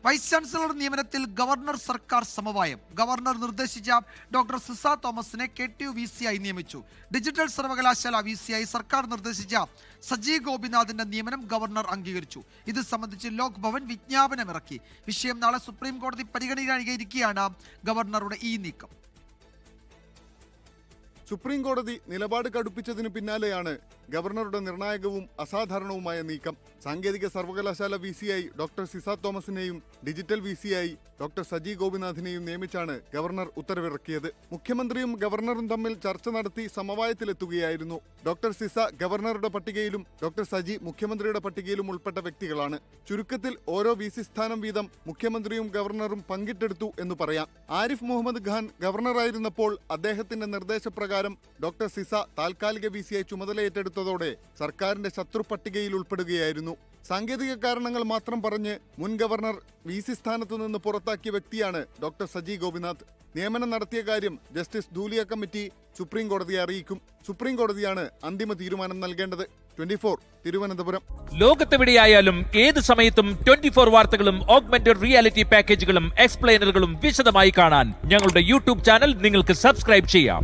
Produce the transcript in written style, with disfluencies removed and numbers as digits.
Vice chancellor നിയമനത്തിൽ governor സർക്കാർ സമവായം. Governor നിർദ്ദേശിച്ച ഡോക്ടർ സിസ തോമസിനെ KTU-VC ആയി നിയമിച്ചു. ഡിജിറ്റൽ സർവകലാശാല VC ആയി സർക്കാർ നിർദ്ദേശിച്ച സജി ഗോപിനാഥിന്റെ നിയമനം ഗവർണർ അംഗീകരിച്ചു. ഇത് സംബന്ധിച്ച് ലോക് ഭവൻ വിജ്ഞാപനമിറക്കി. വിഷയം നാളെ സുപ്രീം കോടതി പരിഗണിക്കാനിരിക്കെയാണ് ഗവർണറുടെ ഈ നീക്കം. സുപ്രീം കോടതി നിലപാട് കടുപ്പിച്ചതിന് പിന്നാലെയാണ് ഗവർണറുടെ നിർണായകവും അസാധാരണവുമായ നീക്കം. സാങ്കേതിക സർവകലാശാല VC ആയി ഡോക്ടർ സിസ തോമസിനെയും ഡിജിറ്റൽ VC ആയി ഡോക്ടർ സജി ഗോപിനാഥിനെയും നിയമിച്ചാണ് ഗവർണർ ഉത്തരവിറക്കിയത്. മുഖ്യമന്ത്രിയും ഗവർണറും തമ്മിൽ ചർച്ച നടത്തി സമവായത്തിലെത്തുകയായിരുന്നു. ഡോക്ടർ സിസ ഗവർണറുടെ പട്ടികയിലും ഡോക്ടർ സജി മുഖ്യമന്ത്രിയുടെ പട്ടികയിലും ഉൾപ്പെട്ട വ്യക്തികളാണ്. ചുരുക്കത്തിൽ ഓരോ VC സ്ഥാനം വീതം മുഖ്യമന്ത്രിയും ഗവർണറും പങ്കിട്ടെടുത്തു എന്ന് പറയാം. ആരിഫ് മുഹമ്മദ് ഖാൻ ഗവർണറായിരുന്നപ്പോൾ അദ്ദേഹത്തിന്റെ നിർദ്ദേശപ്രകാരം ഡോക്ടർ സിസ താൽക്കാലിക VC ആയി ചുമതലയേറ്റെടുത്തതോടെ സർക്കാരിന്റെ ശത്രു പട്ടികയിൽ ഉൾപ്പെടുകയായിരുന്നു. സാങ്കേതിക കാരണങ്ങൾ മാത്രം പറഞ്ഞ് മുൻ ഗവർണർ VC സ്ഥാനത്തു നിന്ന് പുറത്താക്കിയ വ്യക്തിയാണ് ഡോക്ടർ സജി ഗോപിനാഥ്. നിയമനം നടത്തിയ കാര്യം ജസ്റ്റിസ് ധൂലിയ കമ്മിറ്റി സുപ്രീം കോടതിയെ അറിയിക്കും. സുപ്രീം കോടതിയാണ് അന്തിമ തീരുമാനം നൽകേണ്ടത്. 24 തിരുവനന്തപുരം. ലോകത്തെവിടെയായാലും ഏത് സമയത്തും 24 വാർത്തകളും ഓഗ്മെന്റഡ് റിയാലിറ്റി പാക്കേജുകളും എക്സ്പ്ലെയിനറുകളും വിശദമായി കാണാൻ ഞങ്ങളുടെ YouTube ചാനൽ നിങ്ങൾക്ക് സബ്സ്ക്രൈബ് ചെയ്യാം.